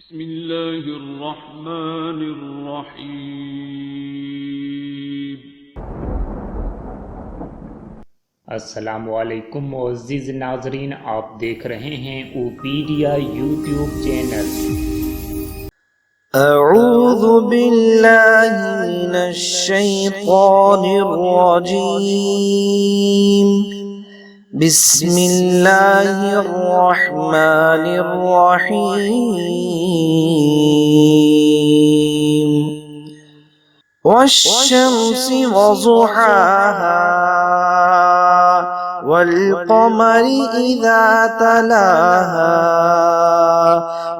بسم الله الرحمن الرحيم। अस्सलामुअलैकुम मुअज़्ज़िज़ नाज़रीन, आप देख रहे हैं ओपीडिया यूट्यूब चैनल। أعوذ بالله من الشيطان الرجيم. بسم الله الرحمن الرحيم. والشمس وضحاها والقمر إذا تلاها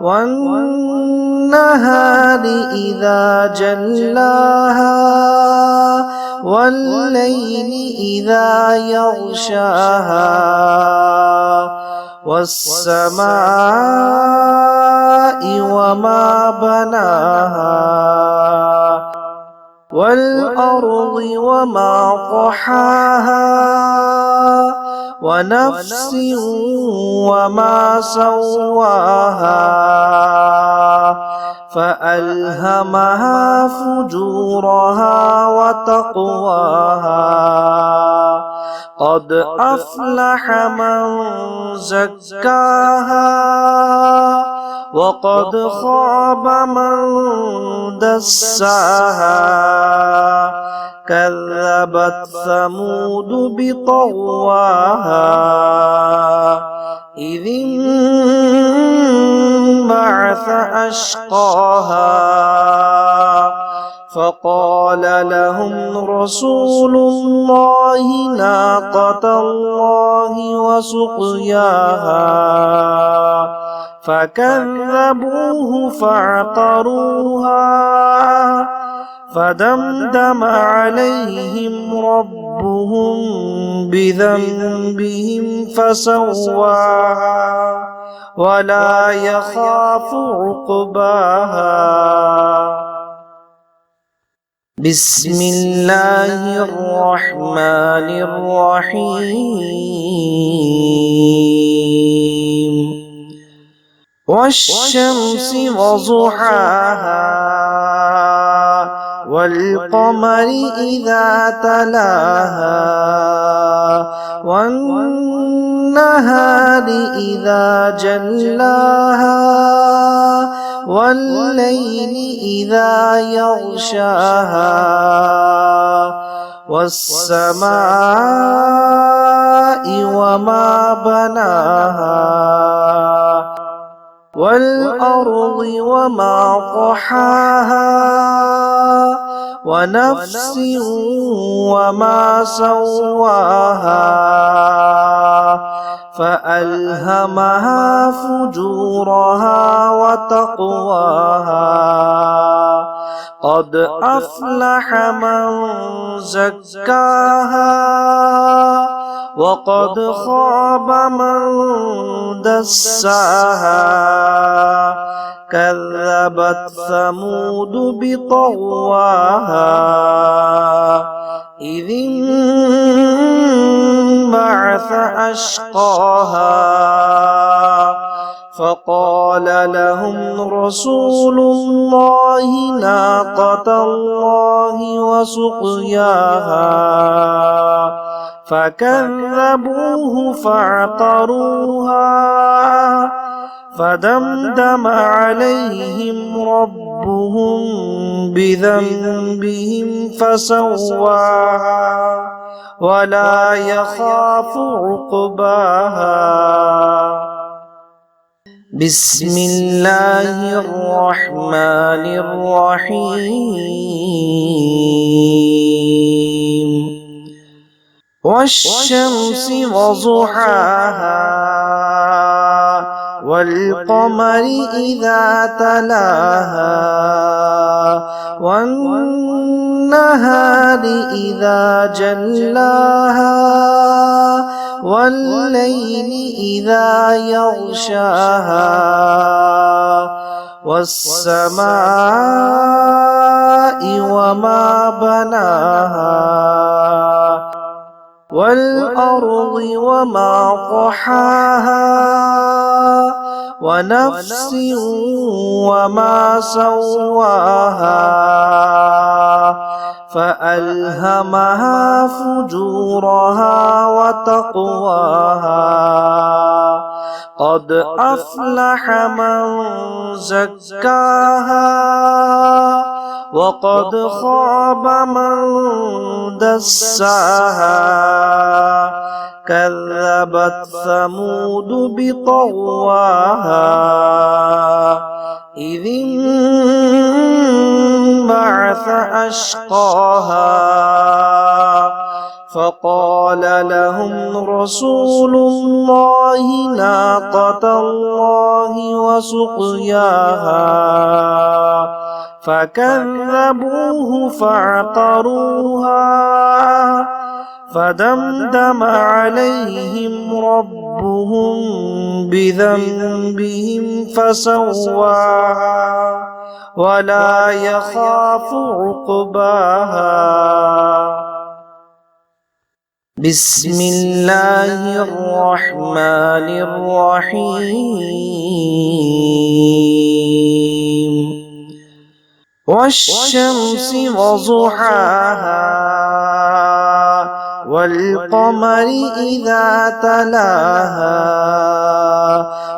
والنهار إذا جلاها والليل إذا يغشاها والسماء وما بناها والأرض وما طحاها ونفس وما سواها فألهمها فجورها وتقواها. قد أفلح من زكاها وقد خاب من دساها. كذبت ثمود بطغواها إذ انبعث أشقاها فقال لهم رسول الله ناقة الله وسقياها فكذبوه فعقروها فدمدم عليهم ربهم بذنبهم فسواها ولا يخاف عقباها. بسم الله الرحمن الرحيم. والشمس وضحاها والقمر إذا تلاها والنهار إذا جلاها والليل إذا يغشاها والسماء وما بناها والأرض وما طحاها ونفس وما سواها فألهمها فجورها وتقواها. قد أفلح من زكاها وقد خاب من دساها. كذبت ثمود بطغواها إذ انبعث أشقاها فقال لهم رسول الله ناقة الله وسقياها فكذبوه فعقروها فدمدم عليهم ربهم بذنبهم فسواها ولا يخاف عقباها. بسم الله الرحمن الرحيم. والشمس وضحاها والقمر إذا تلاها والنهار إذا جلاها والليل إذا يغشاها والسماء وما بناها والأرض وما طحاها ونفس وما سواها فألهمها فجورها وتقواها قد أفلح من زكاها وقد خاب من دساها كذبت ثمود بطغواها إذ انبعث أشقاها فقال لهم رسول الله ناقة الله وسقياها فكذبوه فعقروها فدمدم عليهم ربهم بذنبهم فسواها ولا يخاف عقباها بسم الله الرحمن الرحيم والشمس وضحاها والقمر إذا تلاها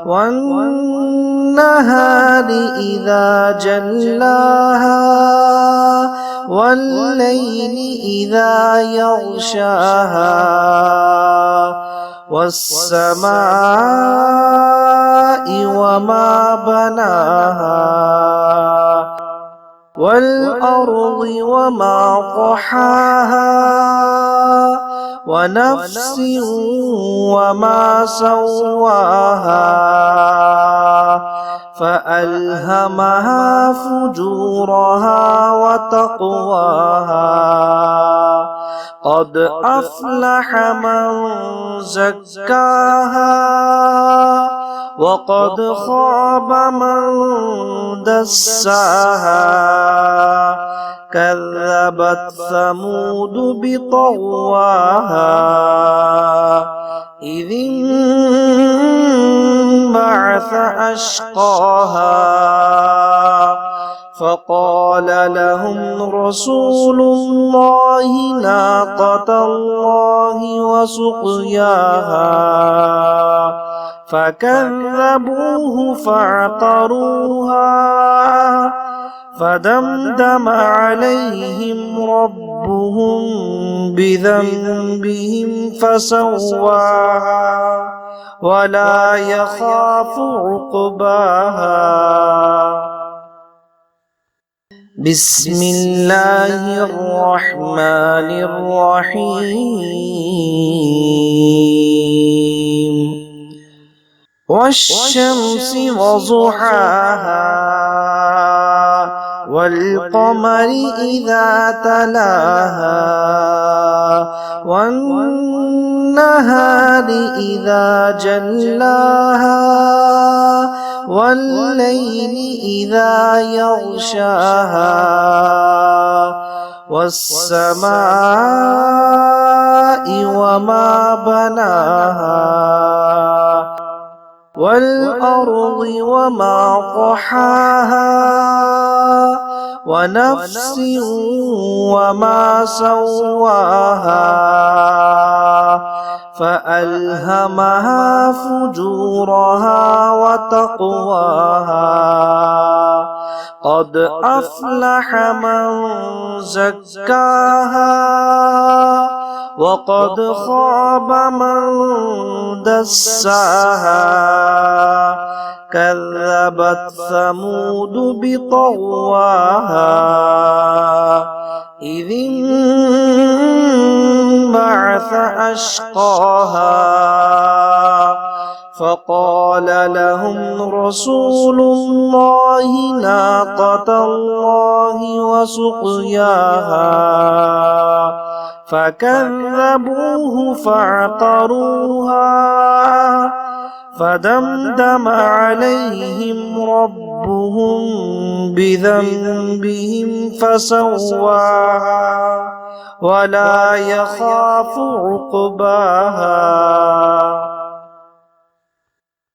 والنهار إذا جلاها والليل إذا يغشاها والسماء وما بناها والأرض وما طحاها ونفس وما سواها فألهمها فجورها وتقواها قد أفلح من زكاها وقد خاب من دساها كذبت ثمود بطغواها إذ انبعث أشقاها فقال لهم رسول الله ناقة الله وسقياها فكذبوه فعقروها فدمدم عليهم ربهم بذنبهم فسواها ولا يخاف عقباها بسم الله الرحمن الرحيم والشمس وضحاها والقمر إذا تلاها والنهار إذا جلاها والليل إذا يغشاها والسماء وما بناها والأرض وما طحاها ونفس وما سواها فألهمها فجورها وتقواها قد أفلح من زكاها وقد خاب من دساها كذبت ثمود بطغواها إذ انبعث أشقاها فقال لهم رسول الله ناقة الله وسقياها فكذبوه فعقروها فدمدم عليهم ربهم بذنبهم فسواها ولا يخاف عقباها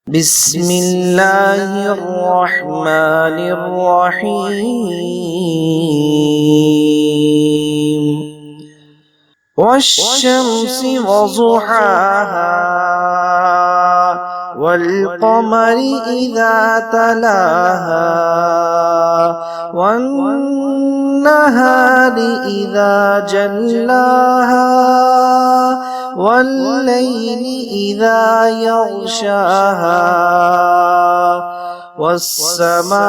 بسم الله الرحمن الرحيم والشمس وضحاها والقمر إذا تلاها والنهار إذا جلاها والليل إذا يغشاها والسماء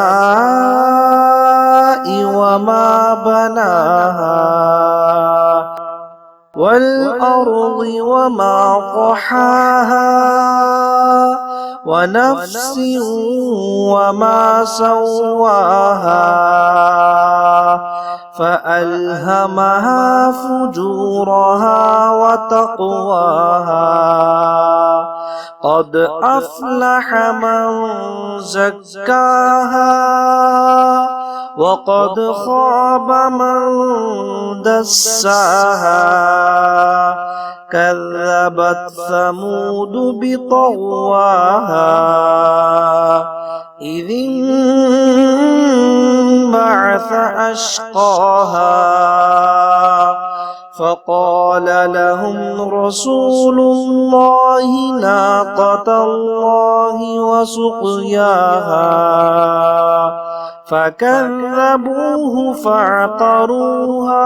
وما بناها والأرض وما طحاها ونفس وما سواها فألهمها فجورها وتقواها قد أفلح من زكاها وقد خاب من دساها كذبت ثمود بطغواها إذ انبعث أشقاها فقال لهم رسول الله ناقة الله وسقياها فكذبوه فعقروها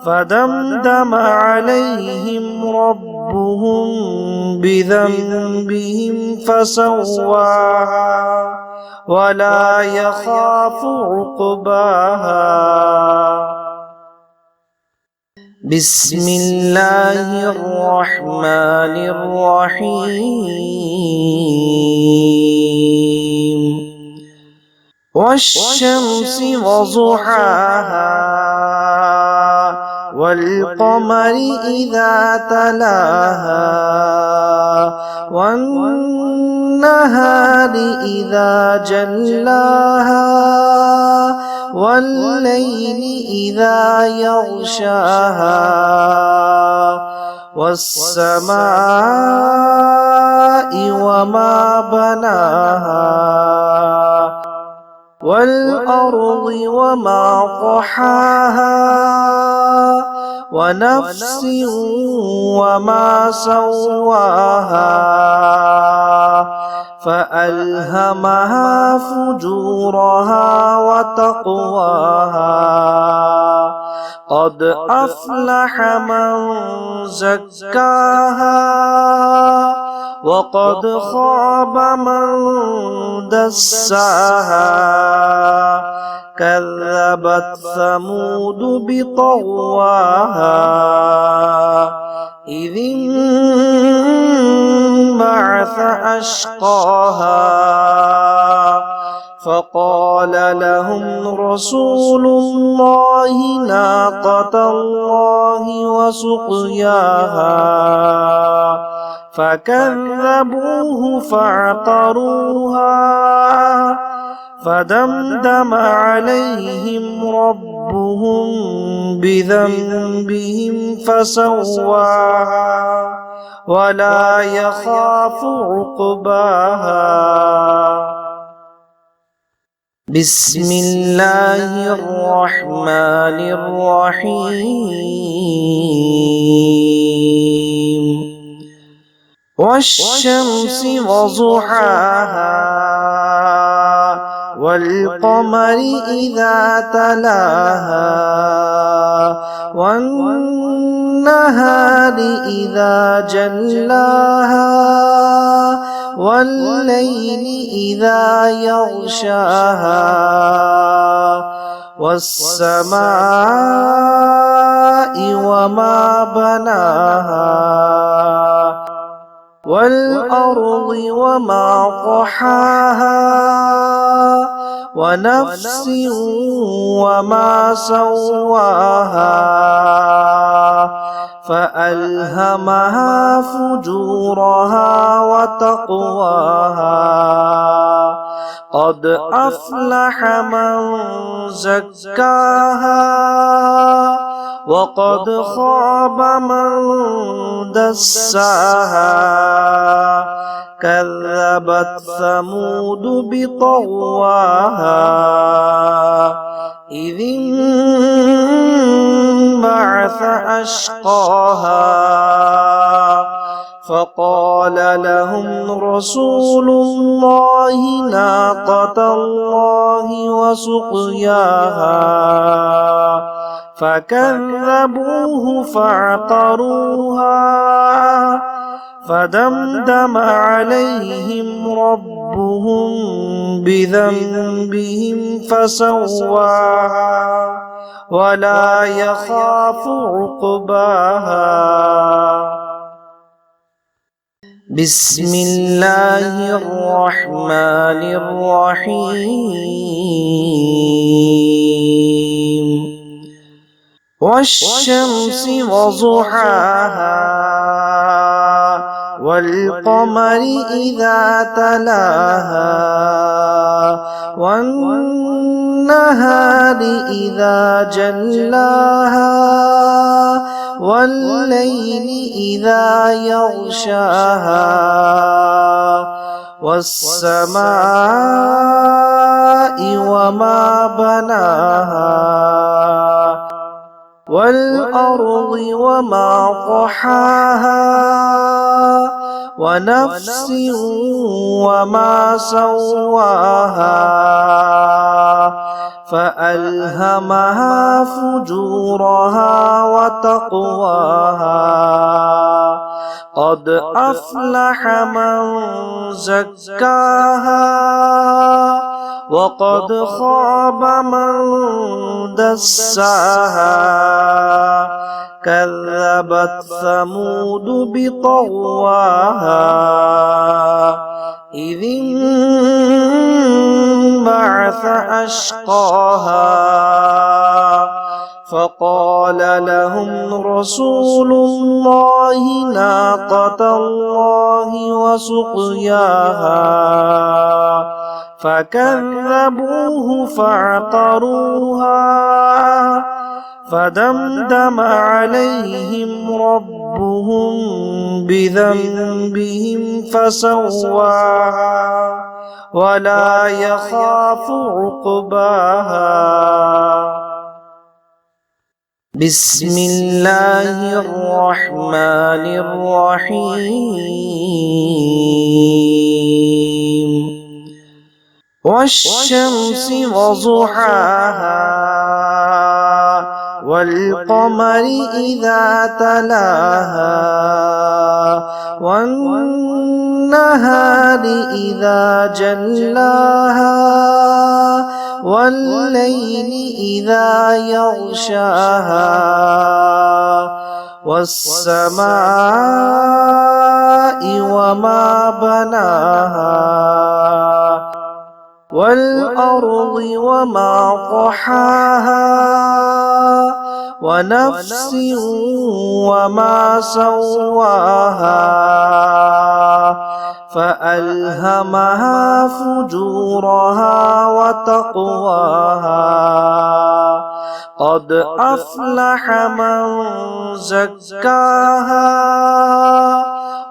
فدمدم عليهم ربهم بذنبهم فسواها ولا يخاف عقباها بسم الله الرحمن الرحيم والشمس وضحاها والقمر إذا تلاها والنهار إذا جلاها والليل إذا يغشاها والسماء وما بناها والأرض وما طحاها ونفس وما سواها فألهمها فجورها وتقواها قد أفلح من زكاها وقد خاب من دساها كذبت ثمود بطغواها إذ انبعث أشقاها فقال لهم رسول الله ناقة الله وسقياها فكذبوه فعقروها فدمدم عليهم ربهم بذنبهم فسواها ولا يخاف عقباها بسم الله الرحمن الرحيم والشمس وضحاها والقمر إذا تلاها والنهار إذا جلاها والليل إذا يغشاها والسماء وما بناها والأرض وما طحاها ونفس وما سواها فألهمها فجورها وتقواها قد أفلح من زكاها وقد خاب من دساها كذبت ثمود بطغواها إذ انبعث أشقاها فقال لهم رسول الله ناقة الله وسقياها فكذبوه فعقروها فدمدم عليهم ربهم بذنبهم فسواها ولا يخاف عقباها بسم الله الرحمن الرحيم والشمس وضحاها والقمر إذا تلاها والنهار إذا جلاها والليل إذا يغشاها والسماء وما بناها والأرض وما طحاها ونفس وما سواها فألهمها فجورها وتقواها قد أفلح من زكاها وقد خاب من دساها كذبت ثمود بطغواها إذ انبعث أشقاها فقال لهم رسول الله ناقة الله وسقياها فكذبوه فعقروها فدمدم عليهم ربهم بذنبهم فسواها ولا يخاف عقباها بسم الله الرحمن الرحيم والشمس وضحاها والقمر إذا تلاها والنهار إذا جلاها والليل إذا يغشاها والسماء وما بناها والأرض وما طحاها ونفس وما سواها فألهمها فجورها وتقواها قد أفلح من زكاها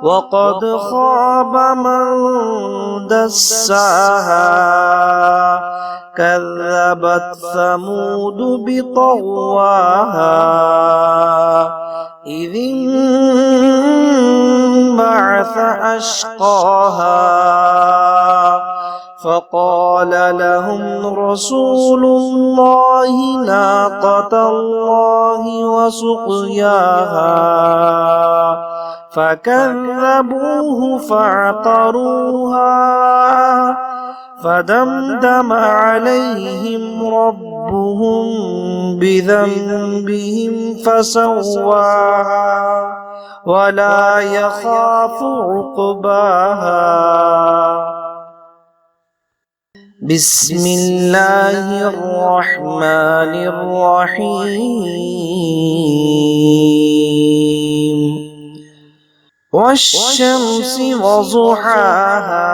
وقد خاب من دساها كذبت ثمود بطغواها إذ انبعث أشقاها فقال لهم رسول الله ناقة الله وسقياها فكذبوه فعقروها فدمدم عليهم ربهم بذنبهم فسواها ولا يخاف عقباها بسم الله الرحمن الرحيم والشمس وضحاها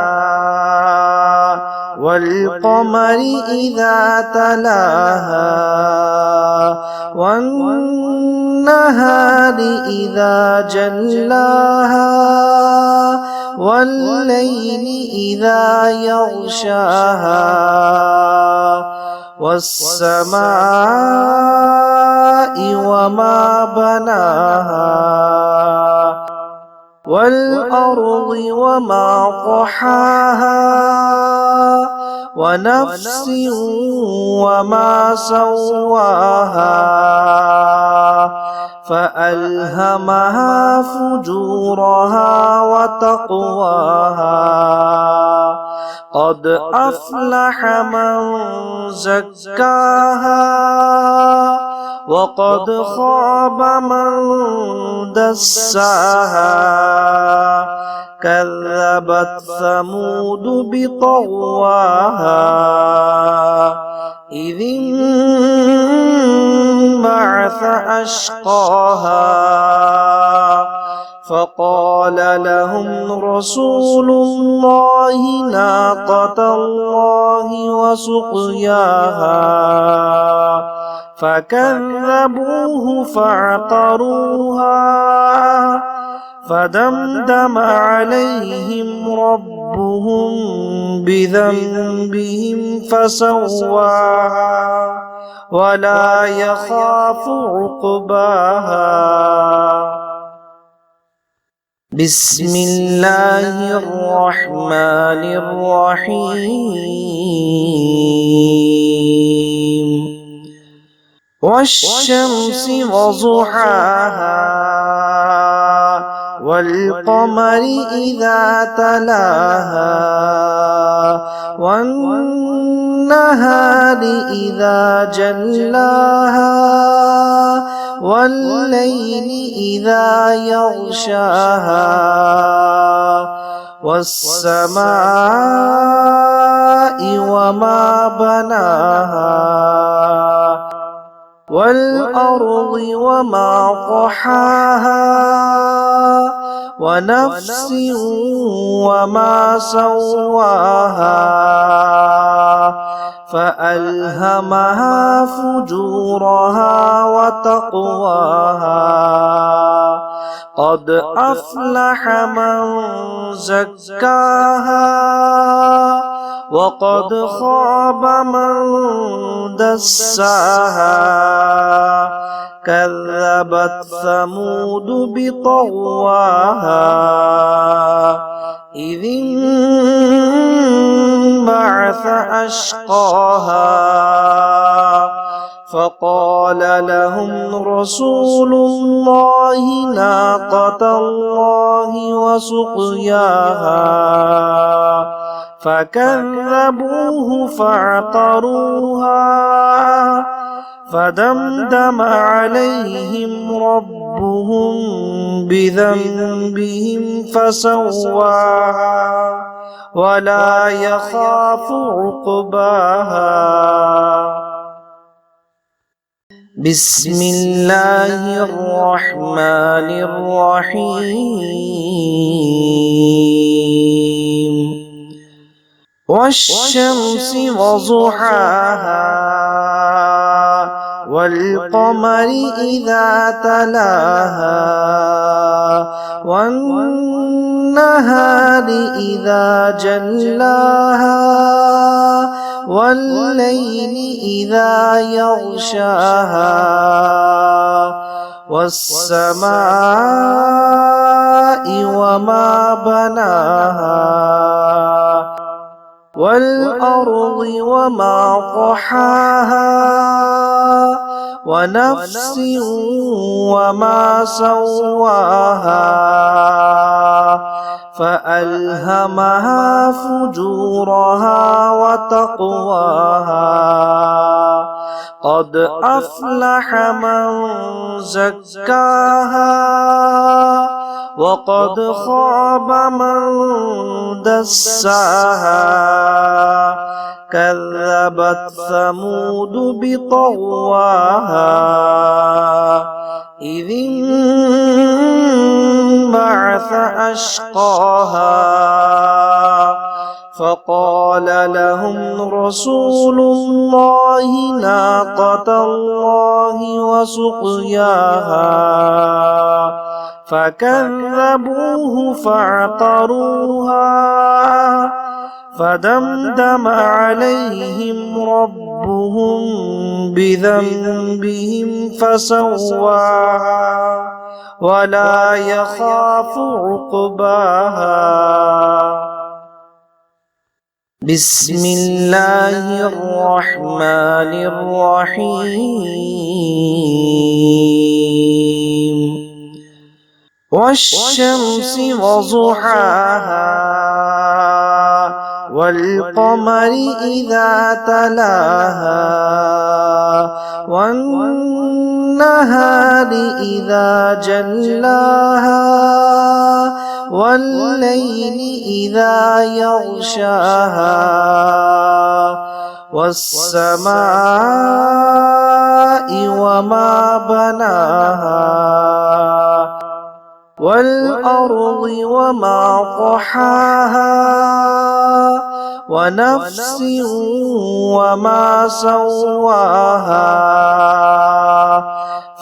والقمر إذا تلاها والنهار إذا جلاها والليل إذا يغشاها والسماء وما بناها والأرض وما طحاها ونفس وما سواها فألهمها فجورها وتقواها قد أفلح من زكاها وقد خاب من دساها كذبت ثمود بطغواها إذ انبعث أشقاها فقال لهم رسول الله ناقة الله وسقياها فكذبوه فعقروها فدمدم عليهم ربهم بذنبهم فسواها ولا يخاف عقباها بسم الله الرحمن الرحيم والشمس وضحاها والقمر إذا تلاها والنهار إذا جلاها والليل إذا يغشاها والسماء وما بناها والأرض وما طحاها ونفس وما سواها فألهمها فجورها وتقواها قد أفلح من زكاها وقد خاب من دساها كذبت ثمود بطغواها إذ انبعث أشقاها فقال لهم رسول الله ناقة الله وسقياها فكذبوه فعقروها فدمدم عليهم ربهم بذنبهم فسواها ولا يخاف عقباها بسم الله الرحمن الرحيم والشمس وضحاها والقمر إذا تلاها والنهار إذا جلاها والليل إذا يغشاها والسماء وما بناها والأرض وما طحاها ونفس وما سواها فألهمها فجورها وتقواها قد أفلح من زكاها وقد خاب من دساها كذبت ثمود بطغواها إذ انبعث أشقاها فقال لهم رسول الله ناقة الله وسقياها فكذبوه فعقروها فدمدم عليهم ربهم بذنبهم فسواها ولا يخاف عقباها. بسم الله الرحمن الرحيم. والشمس وضحاها والقمر إذا تلاها والنهار إذا جلاها والليل إذا يغشاها والسماء وما بناها والأرض وما طحاها ونفس وما سواها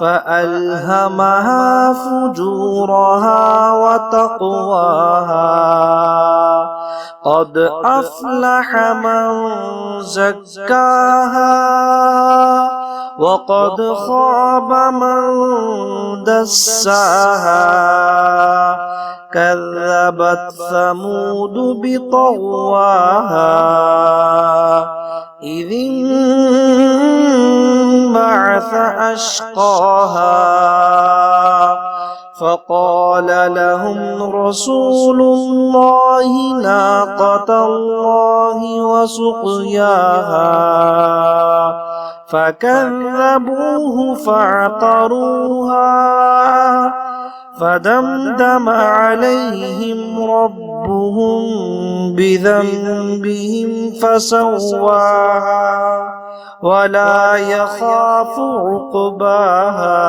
فألهمها فجورها وتقواها. قد أفلح من زكاها وقد خاب من دساها. كذبت ثمود بطغواها إذ انبعث أشقاها فقال لهم رسول الله ناقة الله وسقياها فكذبوه فعقروها فدمدم عليهم ربهم بذنبهم فسواها ولا يخاف عقباها.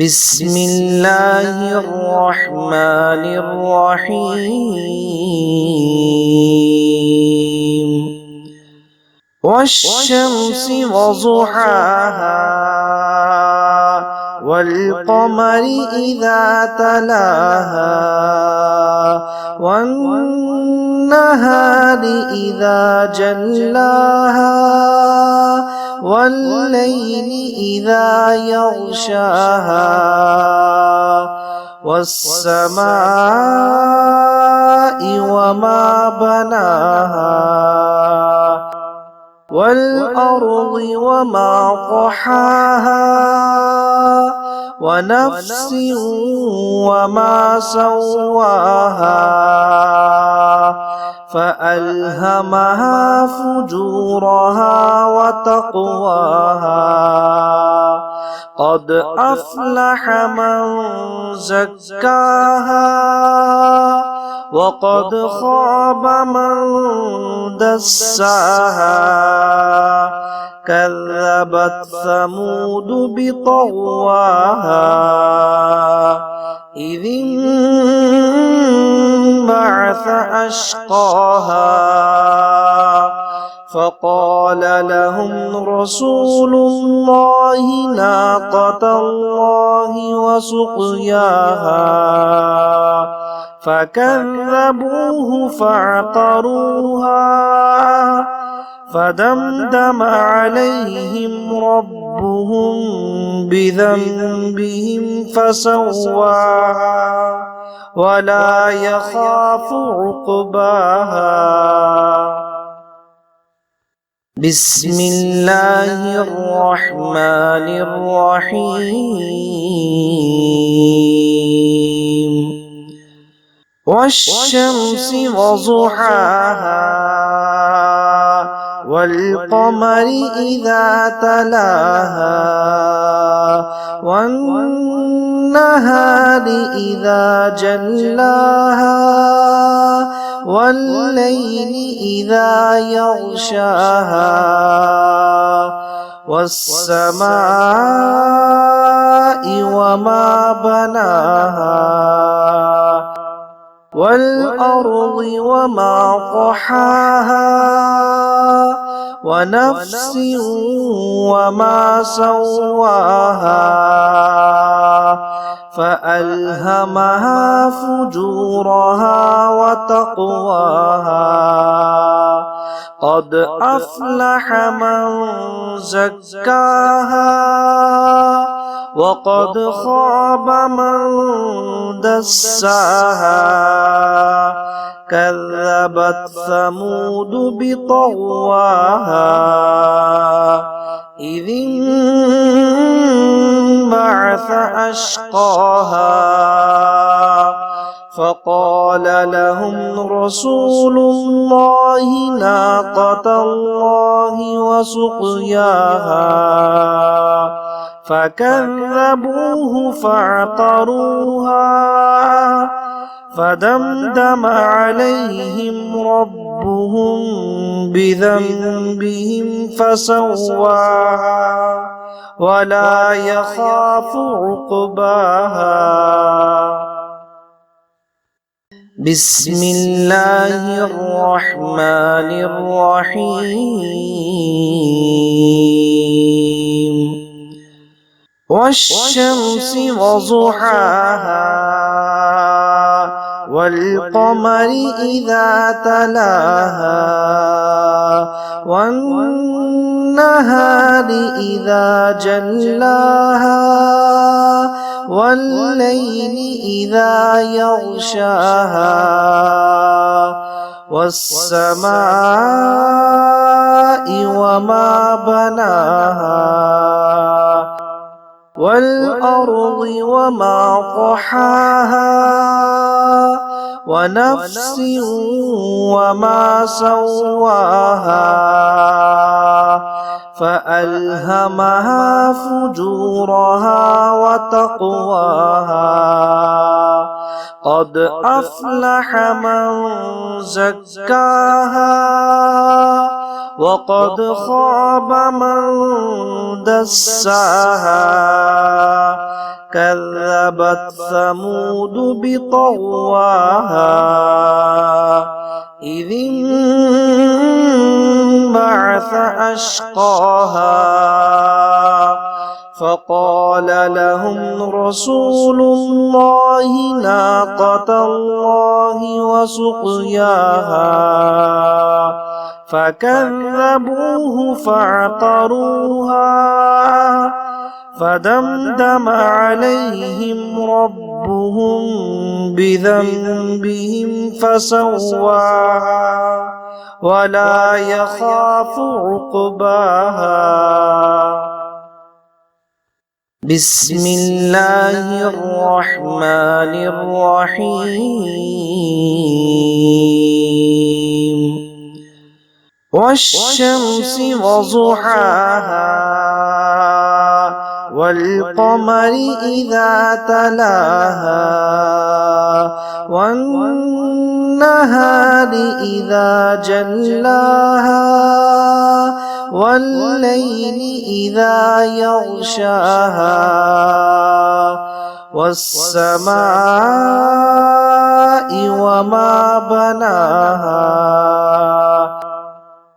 بسم الله الرحمن الرحيم. والشمس وضحاها والقمر إذا تلاها والنهار إذا جلاها والليل إذا يغشاها والسماء وما بناها والأرض وما طحاها ونفس وما سواها فألهمها فجورها وتقواها. قد أفلح من زكاها وقد خاب من دساها. كذبت ثمود بطغواها إذ انبعث أشقاها فقال لهم رسول الله ناقة الله وسقياها فكذبوه فعقروها فدمدم عليهم ربهم بذنبهم فسواها ولا يخاف عقباها. بسم الله الرحمن الرحيم. والشمس وضحاها والقمر إذا تلاها والنهار إذا جلاها والليل إذا يغشاها والسماء وما بناها والأرض وما طحاها ونفس وما سواها فألهمها فجورها وتقواها قد أفلح من زكاها وقد خاب من دساها كذبت ثمود بطغواها إذ انبعث أشقاها فقال لهم رسول الله ناقة الله وسقياها فكذبوه فعقروها فدمدم عليهم ربهم بذنبهم فسواها ولا يخاف عقباها بسم الله الرحمن الرحيم والشمس وضحاها والقمر إذا تلاها والنهار إذا جلاها والليل إذا يغشاها والسماء وما بناها والأرض وما طحاها ونفس وما سواها فألهمها فجورها وتقواها قد أفلح من زكاها وقد خاب من دساها كذبت ثمود بطغواها إذ انبعث أشقاها فقال لهم رسول الله ناقة الله وسقياها فكذبوه فعقروها فدمدم عليهم ربهم بذنبهم فسواها ولا يخاف عقباها بسم الله الرحمن الرحيم والشمس وضحاها والقمر إذا تلاها والنهار إذا جلاها والليل إذا يغشاها والسماء وما بناها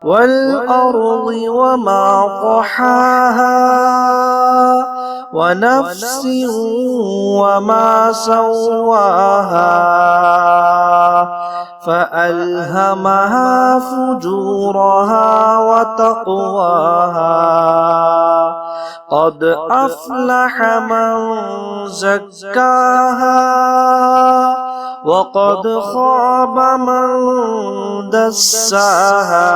والأرض وما طحاها ونفس وما سواها فألهمها فجورها وتقواها قد أفلح من زكاها وقد خاب من دساها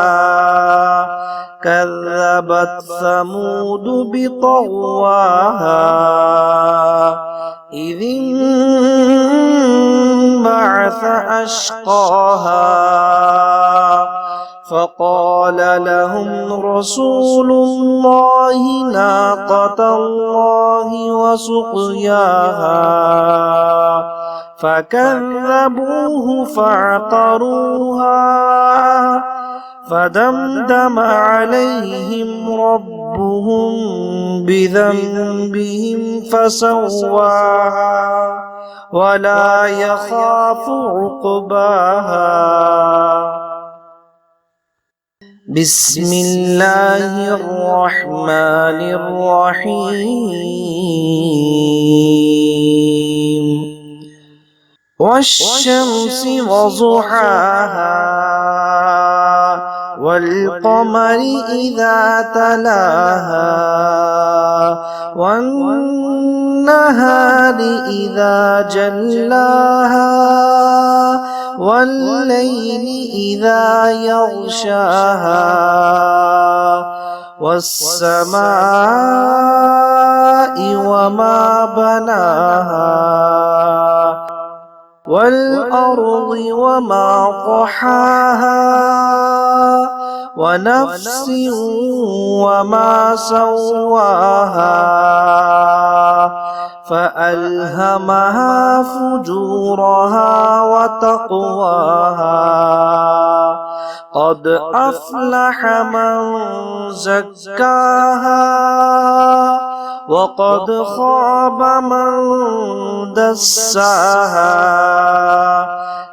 كذبت ثمود بطغواها إذ انبعث أشقاها فقال لهم رسول الله ناقة الله وسقياها فكذبوه فعقروها فدمدم عليهم ربهم بذنبهم فسواها ولا يخاف عقباها بسم الله الرحمن الرحيم والشمس وضحاها والقمر إذا تلاها والنهار إذا جلاها والليل إذا يغشاها والسماء وما بناها والأرض وما طحاها ونفس وما سواها فألهمها فجورها وتقواها قد أفلح من زكاها وقد خاب من دساها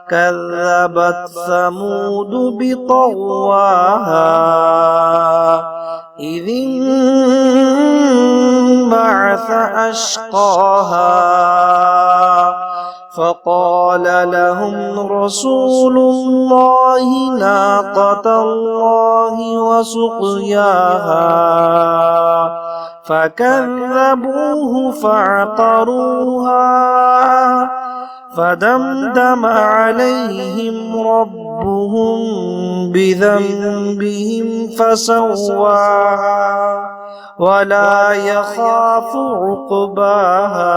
كذبت ثمود بطغواها إذ انبعث أشقاها فقال لهم رسول الله ناقة الله وسقياها فكذبوه فعقروها فدمدم عليهم ربهم بذنبهم فسواها ولا يخاف عقباها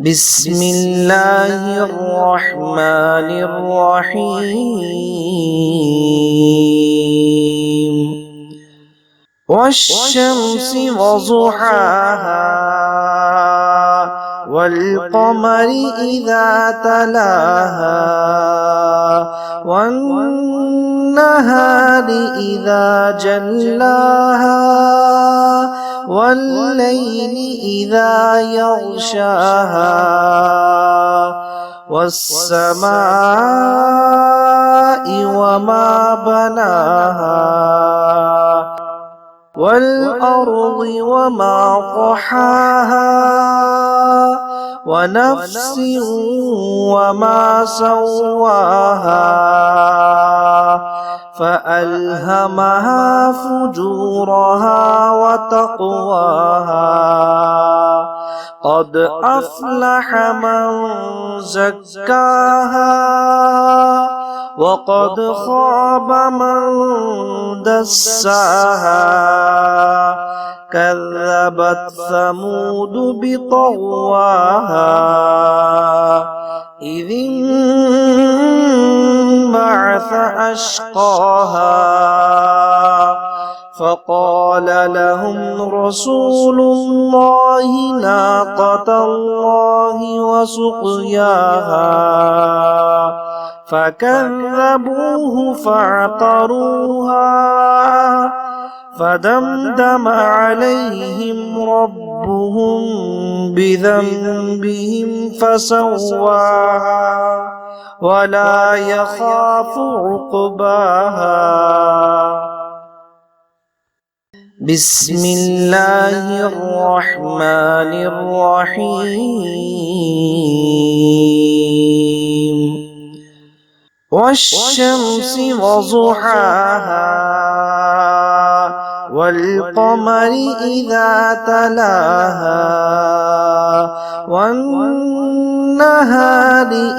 بسم الله الرحمن الرحيم والشمس وضحاها والقمر إذا تلاها والنهار إذا جلاها والليل إذا يغشاها والسماء وما بناها والأرض وما طحاها ونفس وما سواها فألهمها فجورها وتقواها قد أفلح من زكاها وقد خاب من دساها كذبت ثمود بطغواها إذ انبعث أشقاها فقال لهم رسول الله ناقة الله وسقياها فكذبوه فعقروها فدمدم عليهم ربهم بذنبهم فسواها ولا يخاف عقباها بسم الله الرحمن الرحيم والشمس وضحاها والقمر إذا تلاها والنهار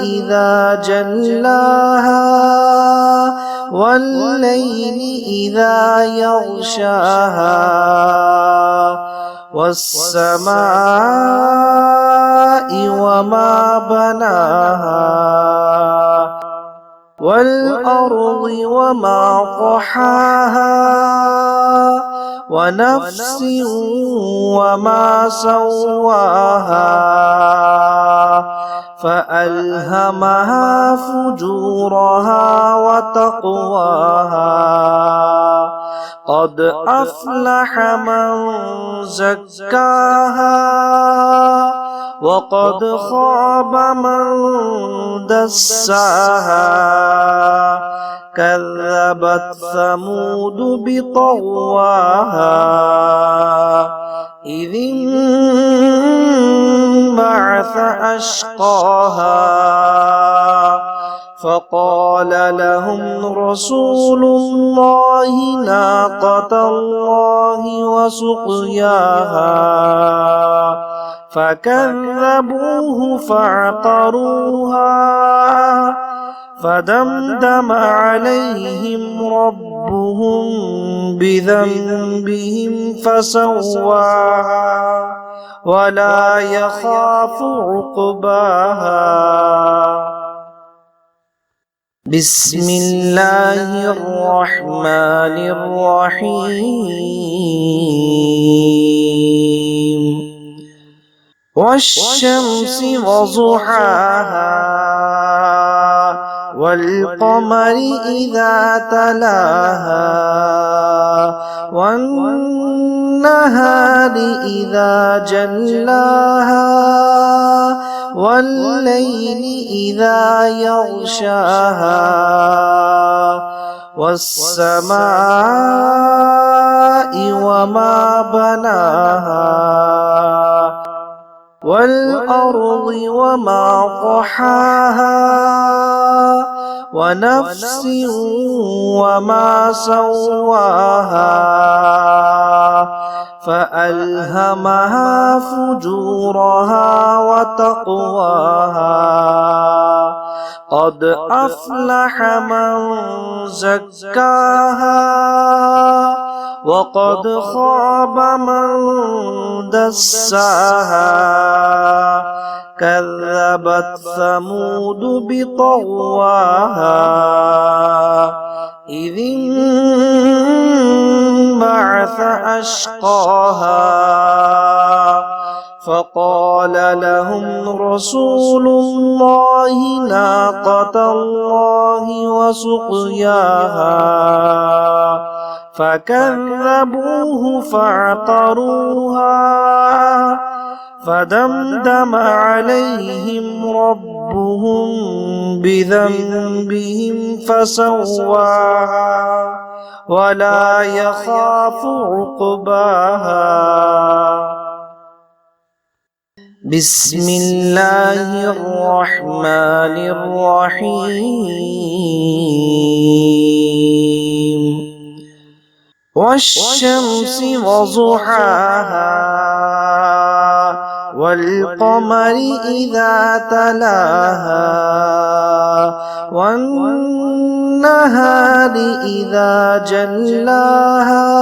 إذا جلاها والليل إذا يغشاها والسماء وما بناها والأرض وما طحاها ونفس وما سواها فألهمها فجورها وتقواها قد أفلح من زكاها وقد خاب من دساها كذبت ثمود بطغواها إذ انبعث أشقاها فقال لهم رسول الله ناقة الله وسقياها فكذبوه فعقروها فدمدم عليهم ربهم بذنبهم فسواها ولا يخاف عقباها. بسم الله الرحمن الرحيم والشمس وضحاها والقمر إذا تلاها والنهار إذا جلاها والليل إذا يغشاها والسماء وما بناها والأرض وما طحاها ونفس وما سواها فألهمها فجورها وتقواها قد أفلح من زكاها وقد خاب من دساها كذبت ثمود بطغواها إذ انبعث أشقاها فقال لهم رسول الله ناقة الله وسقياها فكذبوه فعقروها فدمدم عليهم ربهم بذنبهم فسواها ولا يخاف عقباها. بسم الله الرحمن الرحيم والشمس وضحاها والقمر إذا تلاها والنهار إذا جلاها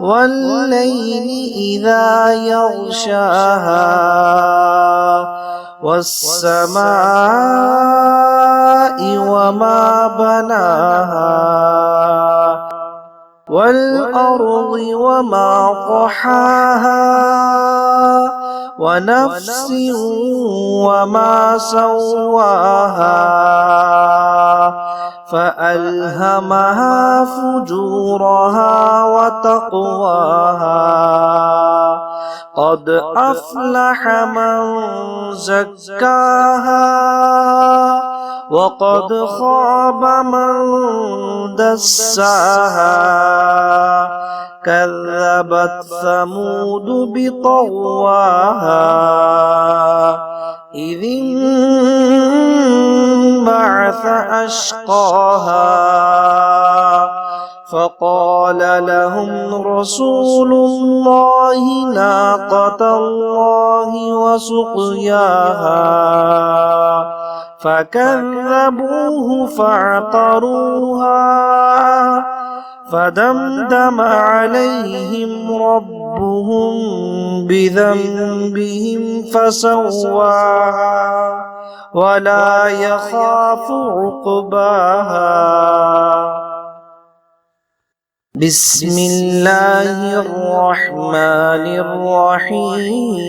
والليل إذا يغشاها والسماء وما بناها والأرض وما طحاها ونفس وما سواها فألهمها فجورها وتقواها قد أفلح من زكاها وقد خاب من دساها كذبت ثمود بطغواها إذ انبعث أشقاها فقال لهم رسول الله ناقة الله وسقياها فكذبوه فعقروها فدمدم عليهم ربهم بذنبهم فسواها ولا يخاف عقباها. بسم الله الرحمن الرحيم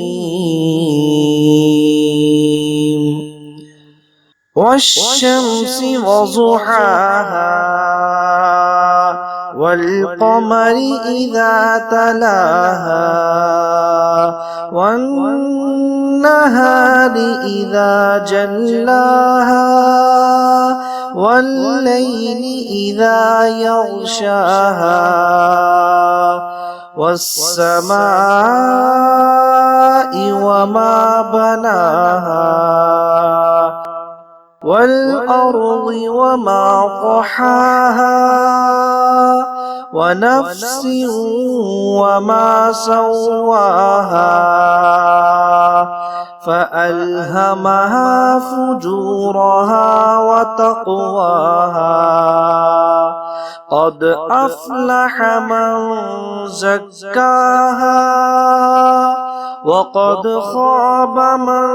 والشمس وضحاها والقمر إذا تلاها والنهار إذا جلاها والليل إذا يغشاها والسماء وما بناها والأرض وما طحاها ونفس وما سواها فألهمها فجورها وتقواها قد أفلح من زكاها وقد خاب من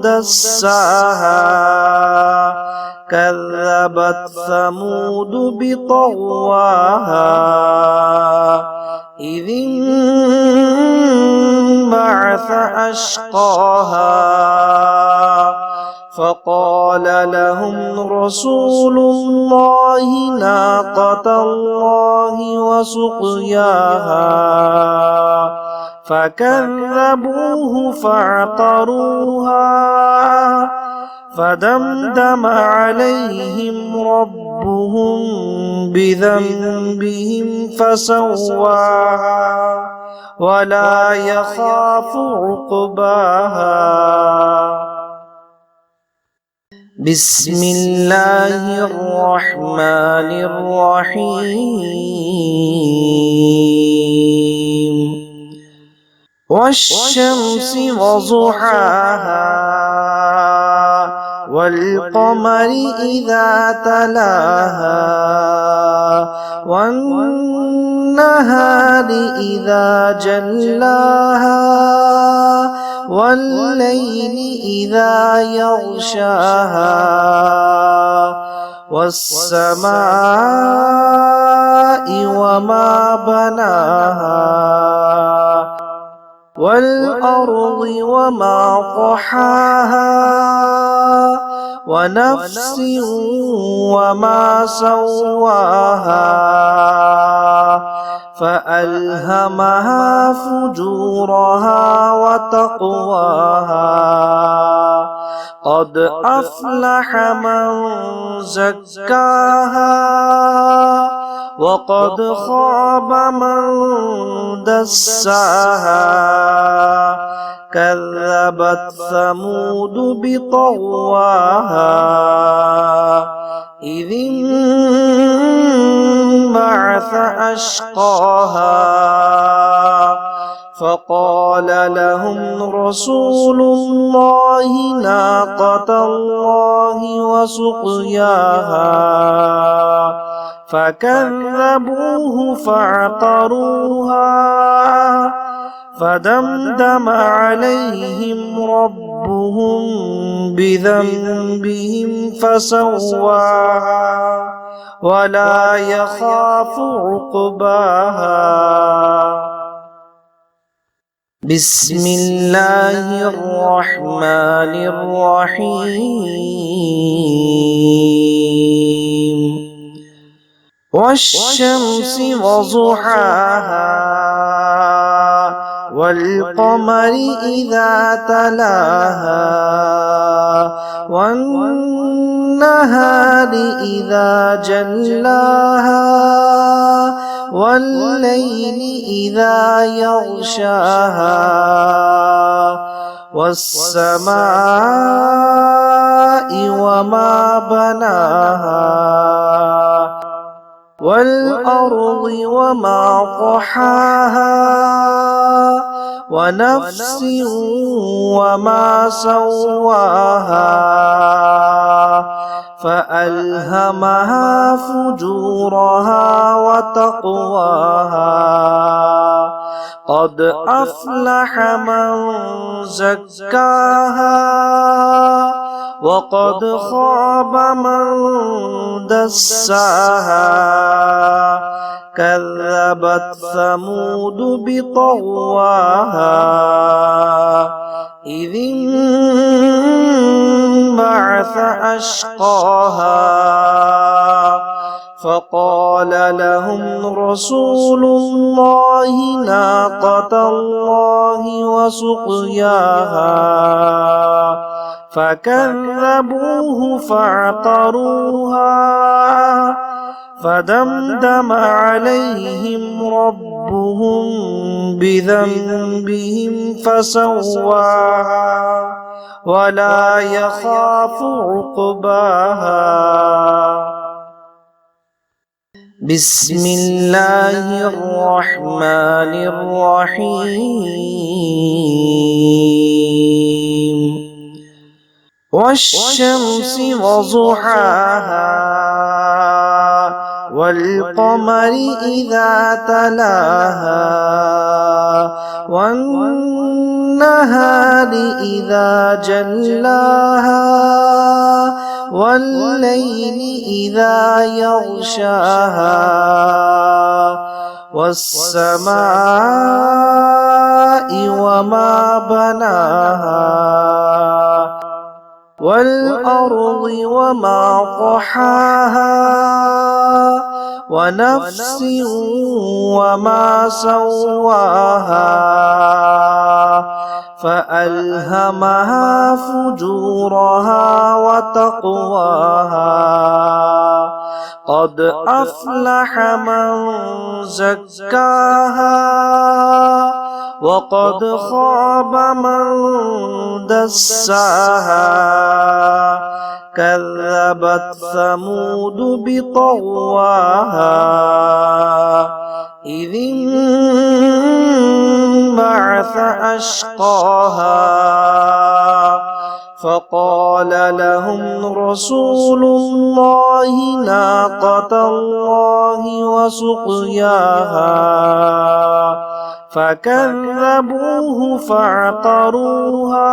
دساها كذبت ثمود بطغواها إذ انبعث أشقاها فقال لهم رسول الله ناقة الله وسقياها فكذبوه فعقروها فدمدم عليهم ربهم بذنبهم فسواها ولا يخاف عقباها بسم الله الرحمن الرحيم والشمس وضحاها والقمر إذا تلاها والنهار إذا جلاها والليل إذا يغشاها والسماء وما بناها والأرض وما طحاها ونفس وما سواها فألهمها فجورها وتقواها قد أفلح من زكاها وقد خاب من دساها كذبت ثمود بطغواها إذ انبعث أشقاها فقال لهم رسول الله ناقة الله وسقياها فكذبوه فعقروها فدمدم عليهم ربهم بذنبهم فسواها ولا يخاف عقباها بسم الله الرحمن الرحيم والشمس وضحاها والقمر إذا تلاها والنهار إذا جلاها والليل إذا يغشاها والسماء وما بناها والأرض وما طحاها ونفس وما سواها فألهمها فجورها وتقواها قد أفلح من زكاها وقد خاب من دساها كذبت ثمود بطغواها إذ انبعث أشقاها فقال لهم رسول الله ناقة الله وسقياها فكذبوه فعقروها فدمدم عليهم ربهم بذنبهم فسواها ولا يخاف عقباها. بسم الله الرحمن الرحيم. والشمس وضحاها والقمر إذا تلاها والنهار إذا جلاها والليل إذا يغشاها والسماء وما بناها والأرض وما طحاها ونفس وما سواها فألهمها فجورها وتقواها. قد أفلح من زكاها وقد خاب من دساها. كذبت ثمود بطغواها إذ انبعث أشقاها فقال لهم رسول الله ناقة الله وسقياها فكذبوه فعقروها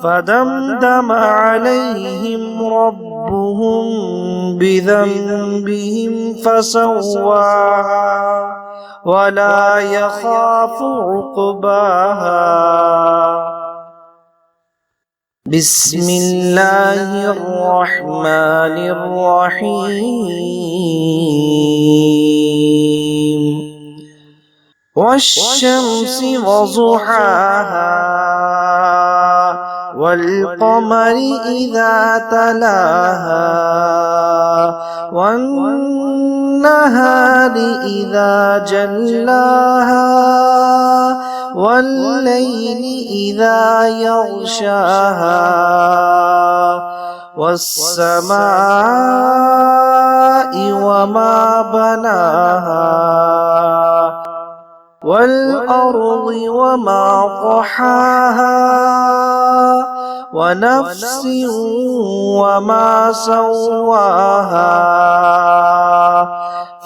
فدمدم عليهم ربهم بذنبهم فسواها ولا يخاف عقباها. بسم الله الرحمن الرحيم. والشمس وضحاها والقمر إذا تلاها والنهار إذا جلاها والليل إذا يغشاها والسماء وما بناها والأرض وما طحاها ونفس وما سواها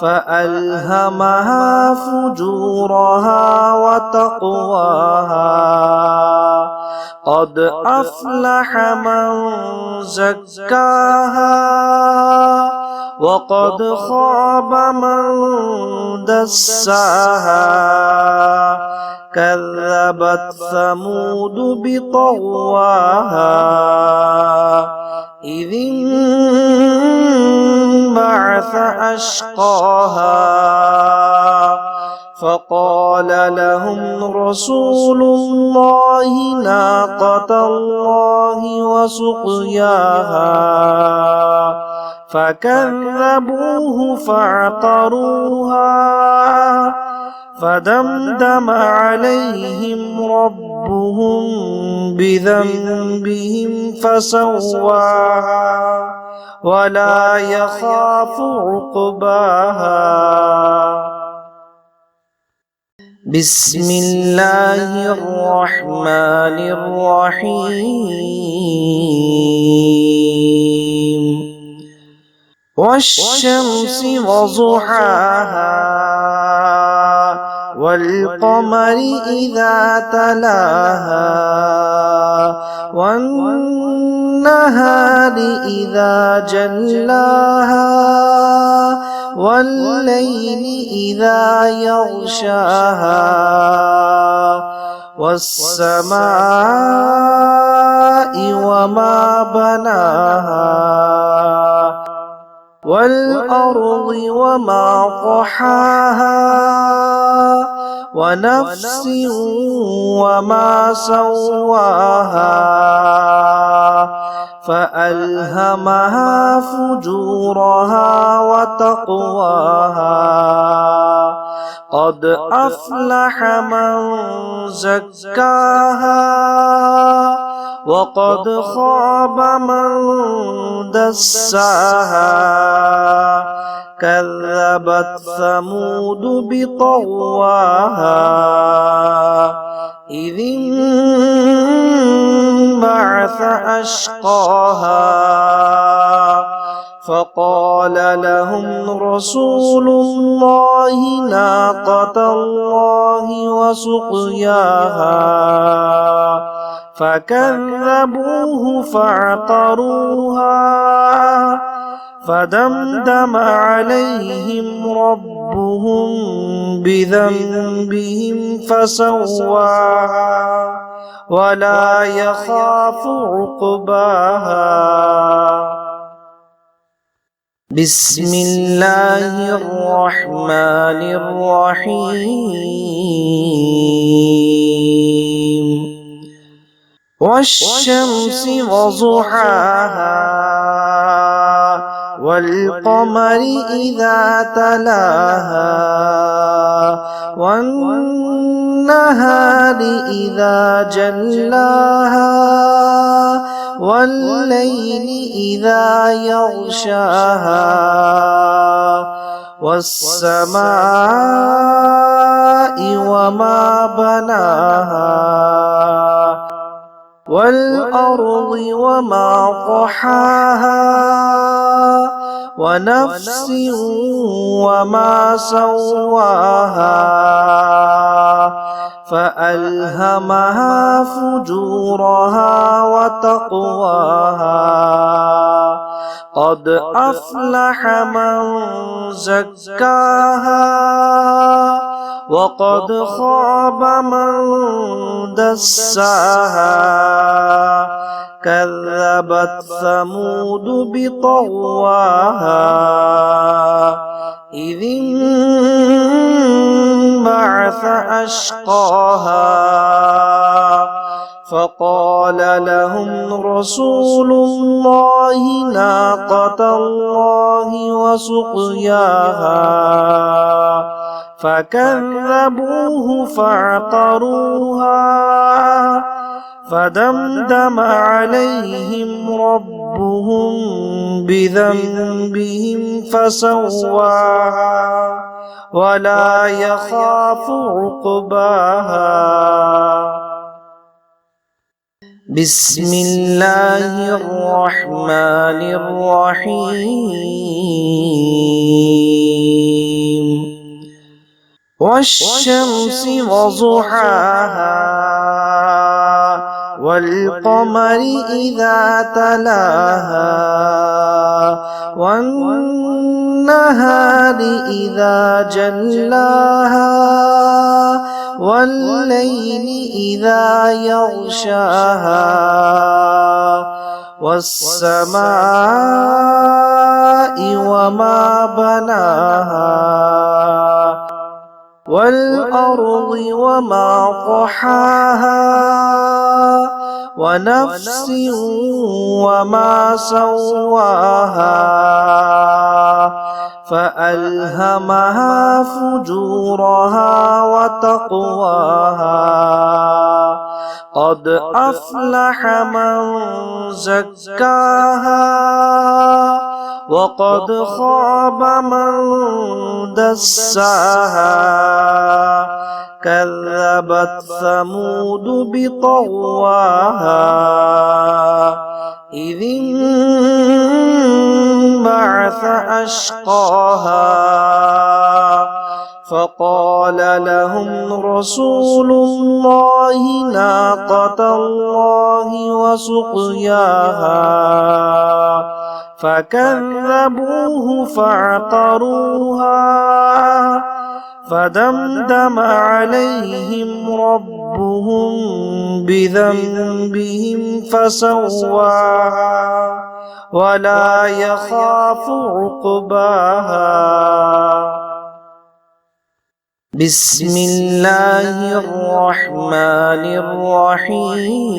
فألهمها فجورها وتقواها. قد أفلح من زكاها وقد خاب من دساها. كذبت ثمود بطغواها إذ انبعث أشقاها فقال لهم رسول الله ناقة الله وسقياها فكذبوه فعقروها فدمدم عليهم ربهم بذنبهم فسواها ولا يخاف عقباها. بسم الله الرحمن الرحيم. والشمس وضحاها والقمر إذا تلاها والنهار إذا جلاها والليل إذا يغشاها والسماء وما بناها والأرض وما طحاها ونفس وما سواها فألهمها فجورها وتقواها قد أفلح من زكاها وقد خاب من دساها كذبت ثمود بطغواها إذ انبعث أشقاها فقال لهم رسول الله ناقة الله وسقياها فكذبوه فعقروها فدمدم عليهم ربهم بذنبهم فسواها ولا يخاف عقباها بسم الله الرحمن الرحيم والشمس وضحاها والقمر إذا تلاها والنهار إذا جلاها والليل إذا يغشاها والسماء وما بناها والأرض وما طحاها ونفس وما سواها فألهمها فجورها وتقواها قد أفلح من زكاها وقد خاب من دساها كذبت ثمود بطغواها إذ انبعث أشقاها فقال لهم رسول الله ناقة الله وسقياها فكذبوه فعقروها فدمدم عليهم ربهم بذنبهم فسواها ولا يخاف عقباها بسم الله الرحمن الرحيم والشمس وضحاها والقمر إذا تلاها والنهار إذا جلاها والليل إذا يغشاها والسماء وما بناها والأرض وما طحاها ونفس وما سواها فألهمها فجورها وتقواها قد أفلح من زكاها وقد خاب من دساها كذبت ثمود بطغواها إذ انبعث أشقاها فقال لهم رسول الله ناقة الله وسقياها فكذبوه فعقروها فدمدم عليهم ربهم بذنبهم فسواها ولا يخاف عقباها بسم الله الرحمن الرحيم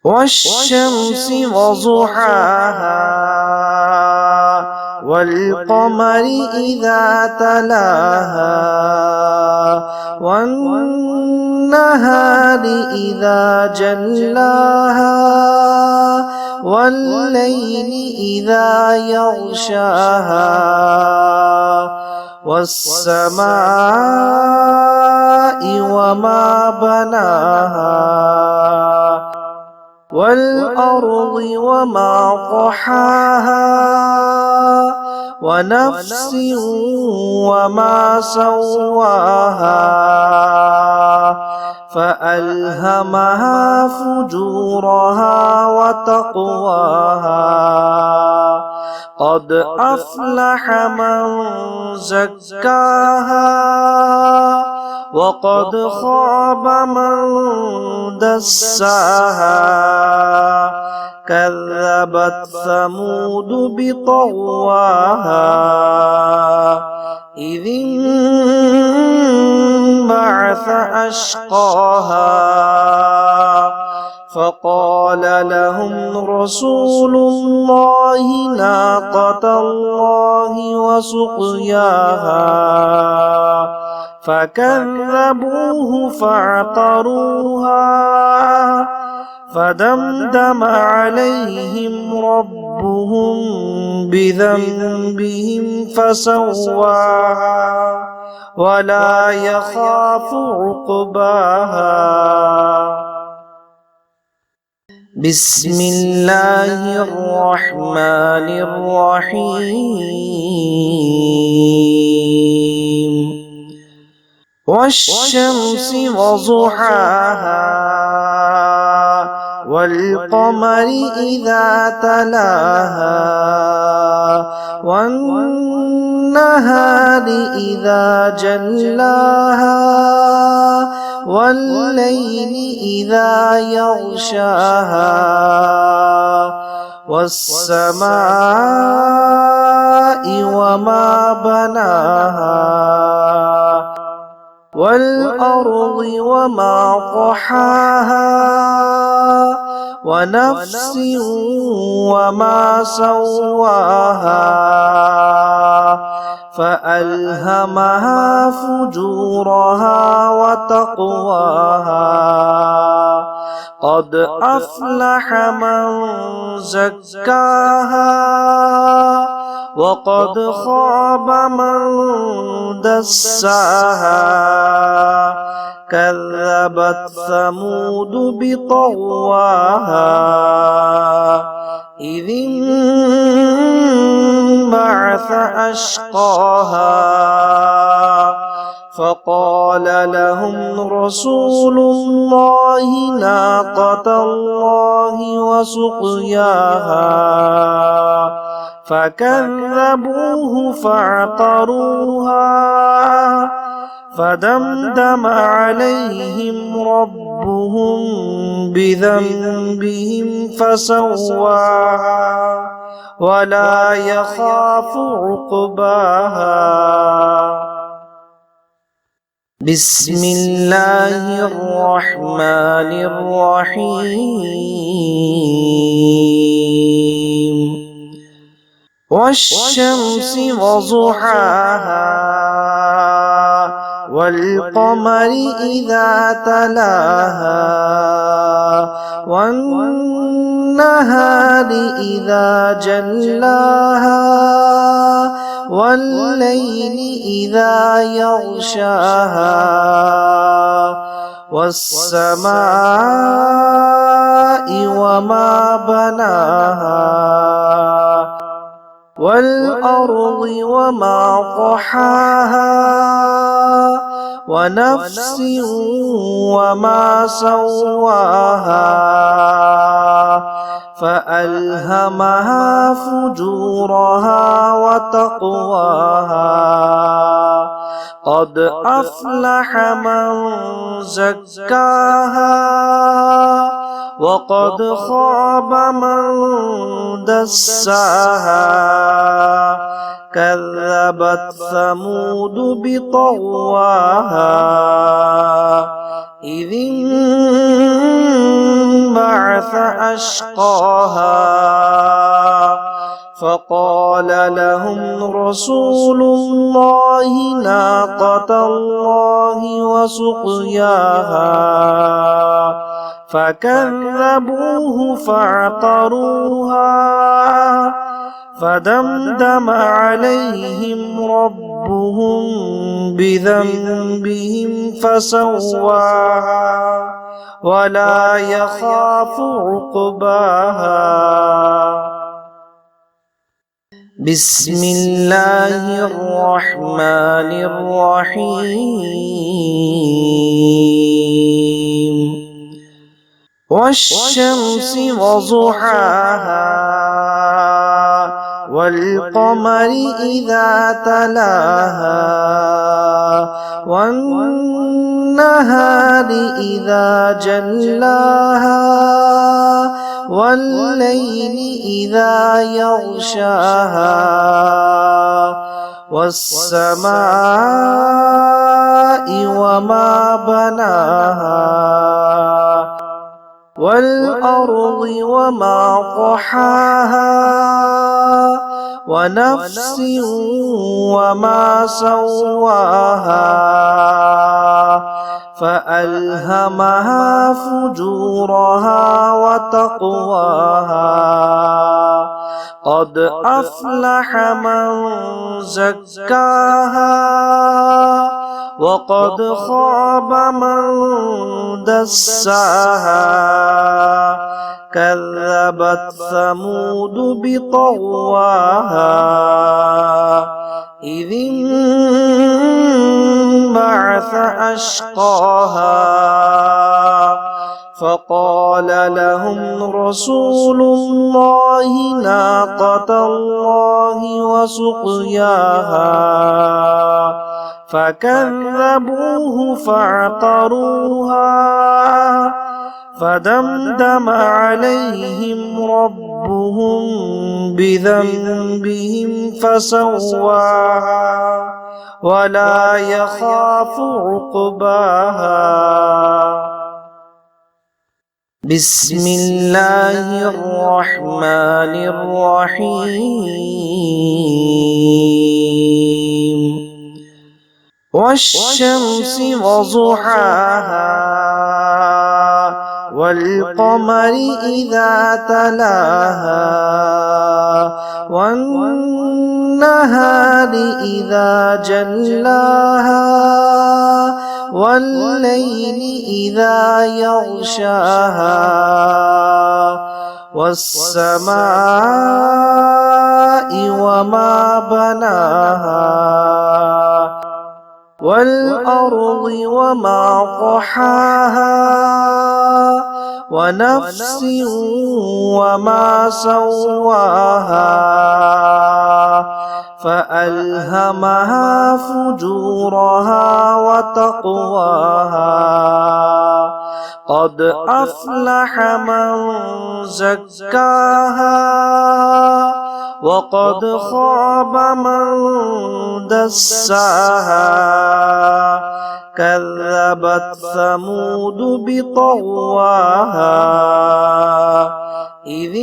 والشمس وضحاها والقمر إذا تلاها والنهار إذا جلاها والليل إذا يغشاها والسماء وما بناها والأرض وما طحاها ونفس وما سواها فألهمها فجورها وتقواها قد أفلح من زكاها وقد خاب من دساها كذبت ثمود بطغواها إذ انبعث أشقاها فقال لهم رسول الله ناقة الله وسقياها فكذبوه فعقروها فدمدم عليهم ربهم بذنبهم فسواها ولا يخاف عقباها بسم الله الرحمن الرحيم والشمس وضحاها والقمر إذا تلاها والنهار إذا جلاها والليل إذا يغشاها والسماء وما بناها والأرض وما طحاها ونفس وما سواها فألهمها فجورها وتقواها قد أفلح من زكاها وقد خاب من دساها كذبت ثمود بطغواها إذ انبعث أشقاها فقال لهم رسول الله ناقة الله وسقياها فكذبوه فعقروها فدمدم عليهم ربهم بذنبهم فسواها ولا يخاف عقباها بسم الله الرحمن الرحيم والشمس وضحاها والقمر إذا تلاها والنهار إذا جلاها والليل إذا يغشاها والسماء وما بناها والأرض وما طحاها ونفس وما سواها فألهمها فجورها وتقواها قد أفلح من زكاها وقد خاب من دساها كذبت ثمود بطغواها إذ انبعث أشقاها فقال لهم رسول الله ناقة الله وسقياها فكذبوه فعقروها فدمدم عليهم ربهم بذنبهم فسواها ولا يخاف عقباها بسم الله الرحمن الرحيم والشمس وضحاها والقمر إذا تلاها والنهار إذا جلاها والليل إذا يغشاها والسماء وما بناها والأرض وما طحاها ونفس وما سواها فألهمها فجورها وتقواها قد أفلح من زكاها وقد خاب من دساها كذبت ثمود بطغواها إذ انبعث أشقاها فقال لهم رسول الله ناقة الله وسقياها فكذبوه فعقروها فدمدم عليهم ربهم بذنبهم فسواها ولا يخاف عقباها بسم الله الرحمن الرحيم والشمس وضحاها والقمر إذا تلاها والنهار إذا جلاها والليل إذا يغشاها والسماء وما بناها والأرض وما طحاها ونفس وما سواها فألهمها فجورها وتقواها قد أفلح من زكاها وقد خاب من دساها كذبت ثمود بطغواها إذ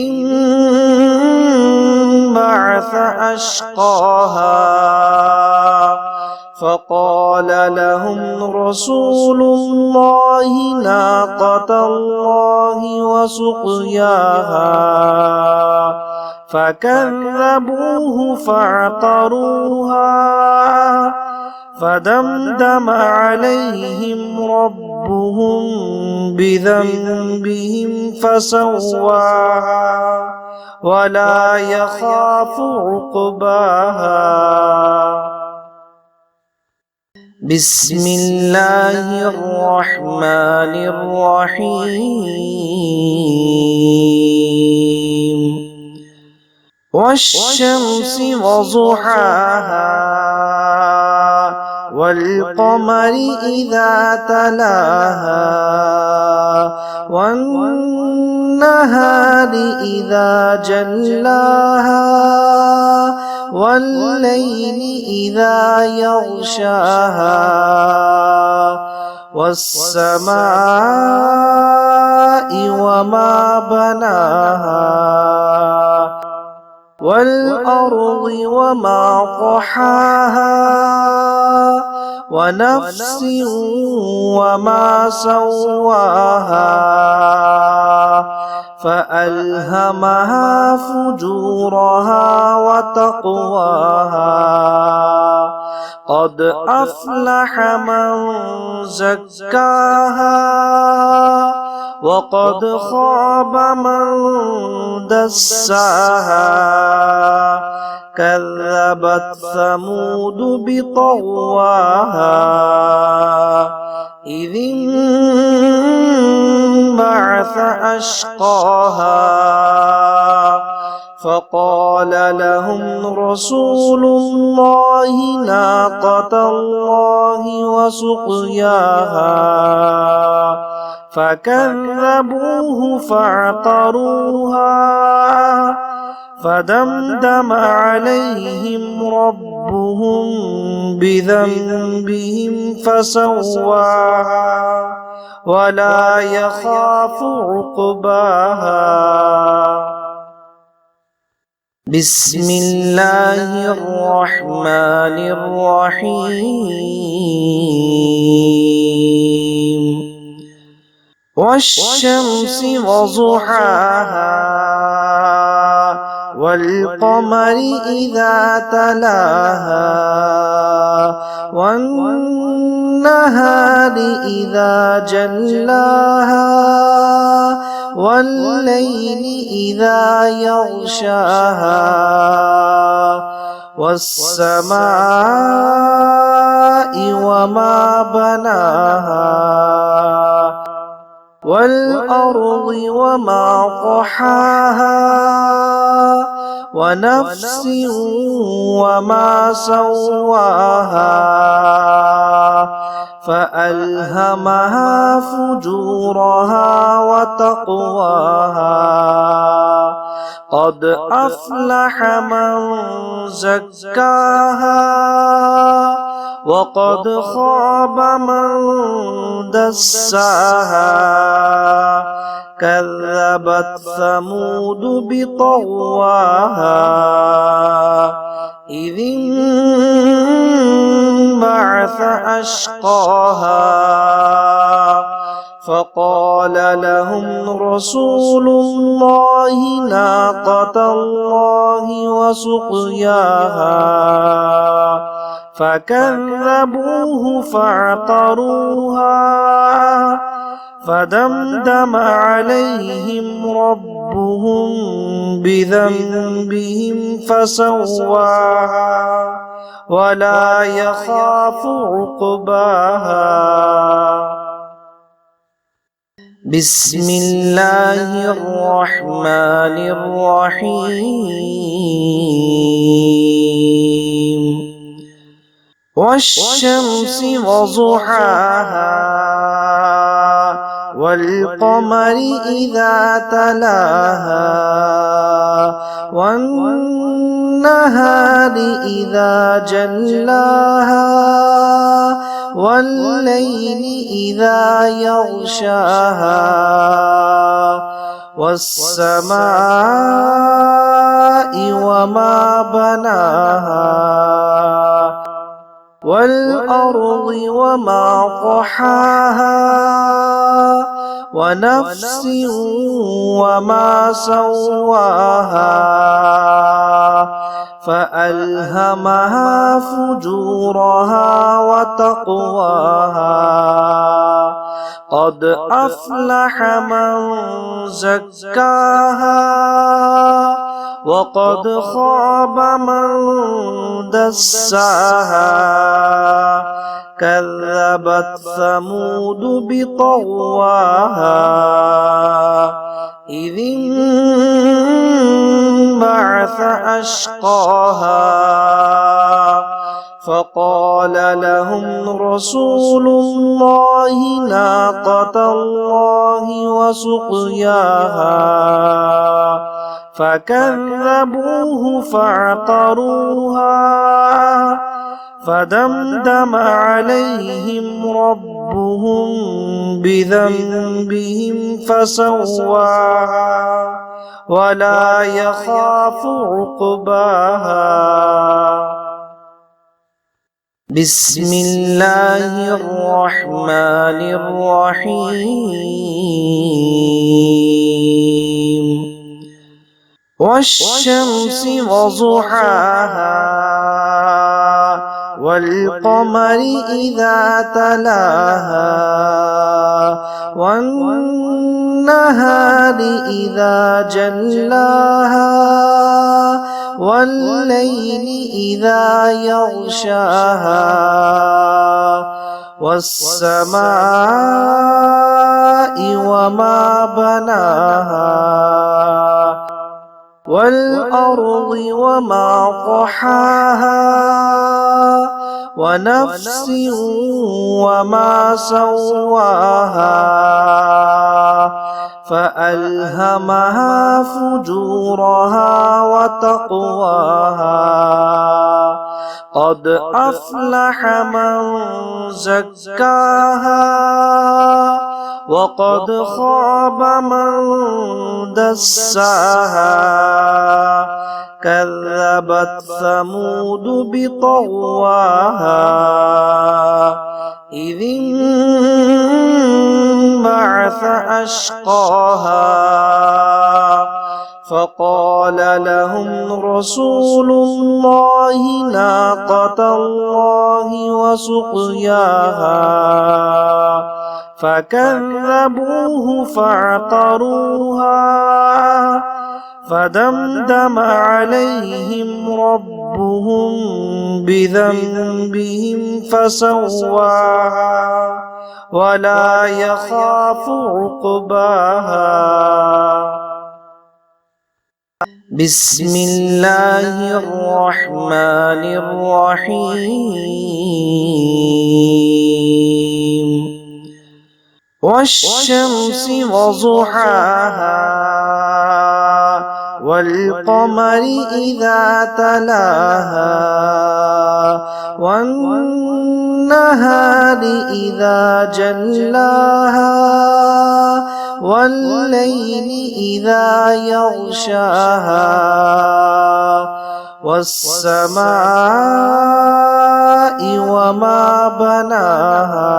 انبعث أشقاها فقال لهم رسول الله ناقة الله وسقياها فكذبوه فعقروها فدمدم عليهم ربهم بذنبهم فسواها ولا يخاف عقباها بسم الله الرحمن الرحيم والشمس وضحاها والقمر إذا تلاها والنهار إذا جلاها والليل إذا يغشاها والسماء وما بناها والأرض وما طحاها ونفس وما سواها فألهمها فجورها وتقواها قد أفلح من زكاها وقد خاب من دساها كذبت ثمود بطغواها إذ انبعث أشقاها فقال لهم رسول الله ناقة الله وسقياها فكذبوه فعقروها فدمدم عليهم ربهم بذنبهم فسواها ولا يخاف عقباها. بسم الله الرحمن الرحيم والشمس وضحاها والقمر إذا تلاها والنهار إذا جلاها والليل إذا يغشاها والسماء وما بناها والأرض وما طحاها ونفس وما سواها فألهمها فجورها وتقواها قد أفلح من زكاها وقد خاب من دساها كذبت ثمود بطغواها إذ انبعث أشقاها فقال لهم رسول الله ناقة الله وسقياها فكذبوه فعقروها فدمدم عليهم ربهم بذنبهم فسواها ولا يخاف عقباها. بسم الله الرحمن الرحيم والشمس وضحاها والقمر إذا تلاها والنهار إذا جلاها والليل إذا يغشاها والسماء وما بناها والأرض وما طحاها ونفس وما سواها فألهمها فجورها وتقواها قد أفلح من زكاها وقد خاب من دساها كذبت ثمود بطغواها إذ انبعث أشقاها فقال لهم رسول الله ناقة الله وسقياها فكذبوه فعقروها فدمدم عليهم ربهم بذنبهم فسواها ولا يخاف عقباها. بسم الله الرحمن الرحيم. والشمس وضحاها والقمر إذا تلاها والنهار إذا جلاها والليل إذا يغشاها والسماء وما بناها والأرض وما طحاها ونفس وما سواها فألهمها فجورها وتقواها. قد أفلح من زكاها وقد خاب من دساها. كذبت ثمود بطغواها إذ انبعث أشقاها فقال لهم رسول الله ناقة الله وسقياها فكذبوه فعقروها فدمدم عليهم ربهم بذنبهم فسواها ولا يخاف عقباها. بسم الله الرحمن الرحيم. والشمس وضحاها والقمر إذا تلاها والنهار إذا جلاها والليل إذا يغشاها والسماء وما بناها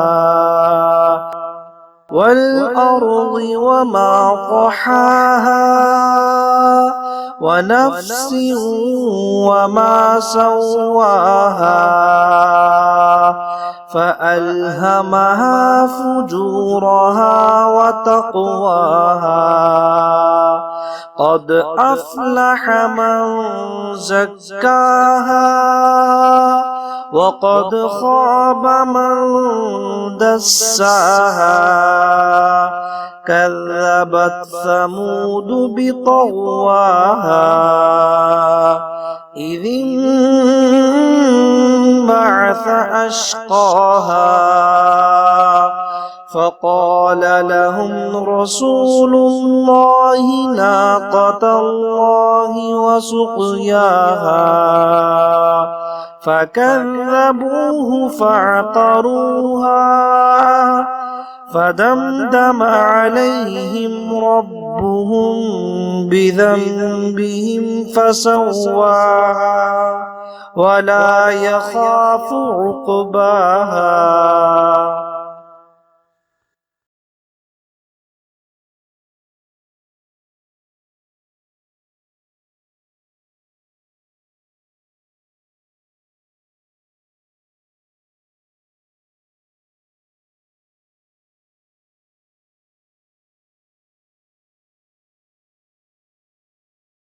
والأرض وما طحاها ونفس وما سواها فألهمها فجورها وتقواها. قد أفلح من زكاها وقد خاب من دساها. كذبت ثمود بطغواها إذ انبعث أشقاها فقال لهم رسول الله ناقة الله وسقياها فكذبوه فعقروها فدمدم عليهم ربهم بذنبهم فسواها ولا يخاف عقباها.